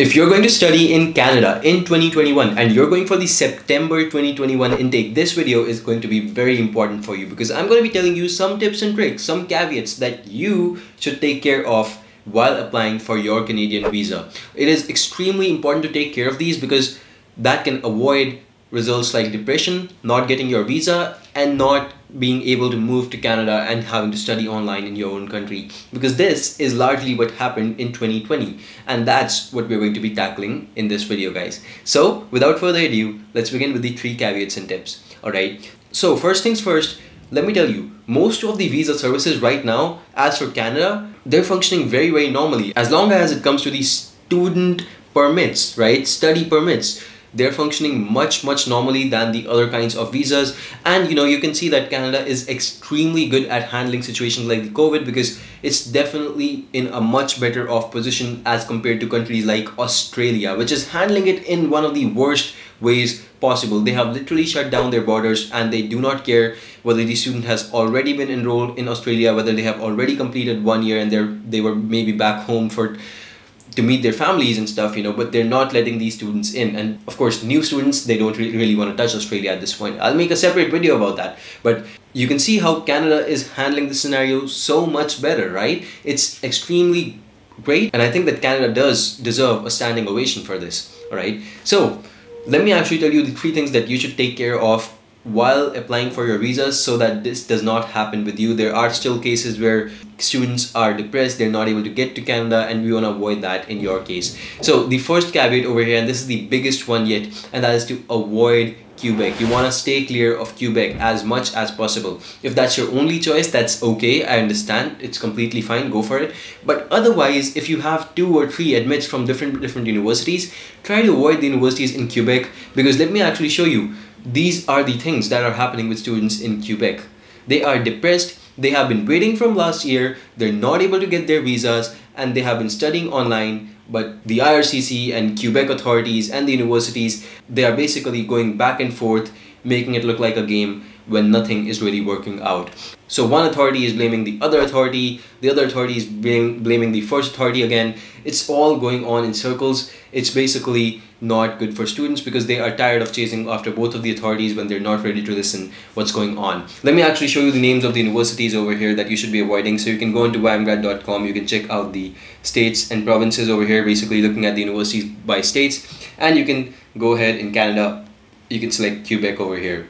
If you're going to study in Canada in 2021 and you're going for the September 2021 intake, this video is going to be very important for you because I'm going to be telling you some tips and tricks, some caveats that you should take care of while applying for your Canadian visa. It is extremely important to take care of these because that can avoid results like depression, not getting your visa, and not being able to move to Canada and having to study online in your own country, because this is largely what happened in 2020, and that's what we're going to be tackling in this video, guys. So without further ado, let's begin with the 3 caveats and tips. Alright, so first things first, let me tell you, most of the visa services right now, as for Canada, they're functioning very normally as long as it comes to the student permits, right? Study permits. They're functioning much normally than the other kinds of visas. And you can see that Canada is extremely good at handling situations like the COVID, because it's definitely in a much better off position as compared to countries like Australia, which is handling it in one of the worst ways possible. They have literally shut down their borders and they do not care whether the student has already been enrolled in Australia, whether they have already completed 1 year and they were maybe back home to meet their families and stuff, but they're not letting these students in. And of course, new students, they don't really want to touch Australia at this point. I'll make a separate video about that. But you can see how Canada is handling the scenario so much better, right? It's extremely great. And I think that Canada does deserve a standing ovation for this, all right? So let me actually tell you the 3 things that you should take care of while applying for your visas so that this does not happen with you. There are still cases where students are depressed, they're not able to get to Canada, and we want to avoid that in your case. So the first caveat over here, and this is the biggest one yet, and that is to avoid Quebec. You want to stay clear of Quebec as much as possible. If that's your only choice, that's okay. I understand. It's completely fine. Go for it. But otherwise, if you have 2 or 3 admits from different universities, try to avoid the universities in Quebec, because let me actually show you. These are the things that are happening with students in Quebec. They are depressed. They have been waiting from last year. They're not able to get their visas, and they have been studying online. But the IRCC and Quebec authorities and the universities, they are basically going back and forth, making it look like a game when nothing is really working out. So one authority is blaming the other authority is blaming the first authority again. It's all going on in circles. It's basically not good for students because they are tired of chasing after both of the authorities when they're not ready to listen what's going on. Let me actually show you the names of the universities over here that you should be avoiding. So you can go into ymgrad.com, you can check out the states and provinces over here, basically looking at the universities by states, and you can go ahead in Canada, you can select Quebec over here.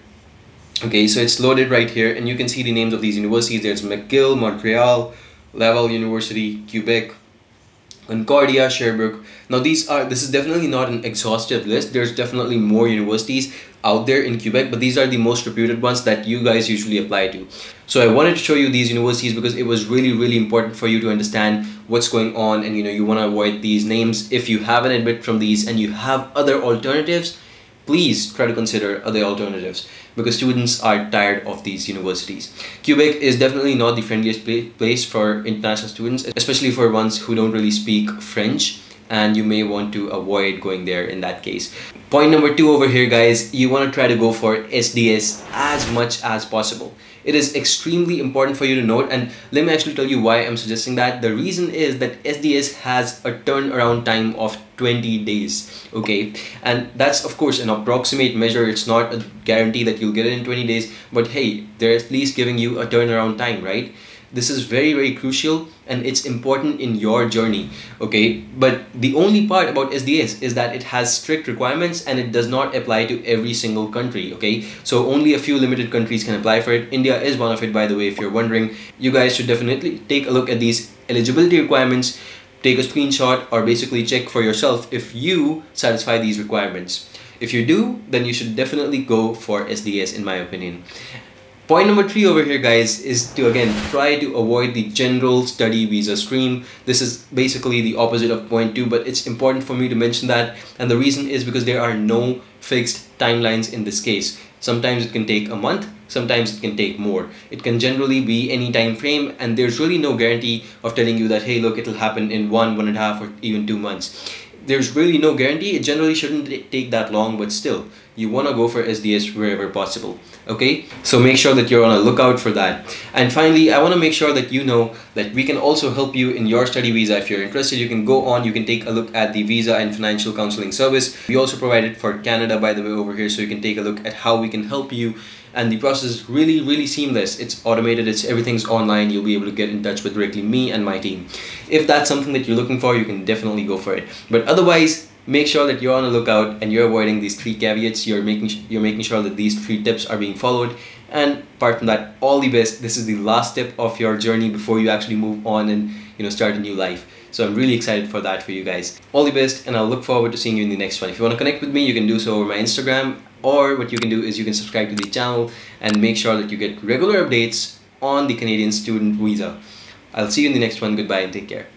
Okay, so it's loaded right here, and you can see the names of these universities. There's McGill, Montreal, Laval University, Quebec, Concordia, Sherbrooke. Now this is definitely not an exhaustive list. There's definitely more universities out there in Quebec, but these are the most reputed ones that you guys usually apply to. So I wanted to show you these universities because it was really important for you to understand what's going on, and you want to avoid these names. If you have an admit from these and you have other alternatives, please try to consider other alternatives because students are tired of these universities. Quebec is definitely not the friendliest place for international students, especially for ones who don't really speak French, and you may want to avoid going there in that case. Point number 2 over here, guys, you want to try to go for SDS as much as possible. It is extremely important for you to note, and let me actually tell you why I'm suggesting that. The reason is that SDS has a turnaround time of 20 days, okay? And that's of course an approximate measure. It's not a guarantee that you'll get it in 20 days, but hey, they're at least giving you a turnaround time, right? This is very crucial, and it's important in your journey, okay? But the only part about SDS is that it has strict requirements and it does not apply to every single country, okay? So only a few limited countries can apply for it. India is one of it, by the way, if you're wondering. You guys should definitely take a look at these eligibility requirements, take a screenshot, or basically check for yourself if you satisfy these requirements. If you do, then you should definitely go for SDS, in my opinion. Point number 3 over here, guys, is to again try to avoid the general study visa stream. This is basically the opposite of point 2, but it's important for me to mention that, and the reason is because there are no fixed timelines in this case. Sometimes it can take a month, sometimes it can take more. It can generally be any time frame, and there's really no guarantee of telling you that, hey look, it'll happen in 1.5 or even 2 months. there's really no guarantee. It generally shouldn't take that long, but still, you want to go for SDS wherever possible. Okay, so make sure that you're on a lookout for that. And finally, I want to make sure that you know that we can also help you in your study visa. If you're interested, you can go on, you can take a look at the visa and financial counseling service. We also provide it for Canada, by the way, over here, so you can take a look at how we can help you. And the process is really seamless. It's automated, everything's online. You'll be able to get in touch with directly me and my team. If that's something that you're looking for, you can definitely go for it. But otherwise, make sure that you're on the lookout and you're avoiding these 3 caveats. You're making sure that these 3 tips are being followed. And apart from that, all the best. This is the last step of your journey before you actually move on and start a new life. So I'm really excited for that for you guys. All the best, and I'll look forward to seeing you in the next one. If you want to connect with me, you can do so over my Instagram, or what you can do is you can subscribe to the channel and make sure that you get regular updates on the Canadian student visa. I'll see you in the next one. Goodbye and take care.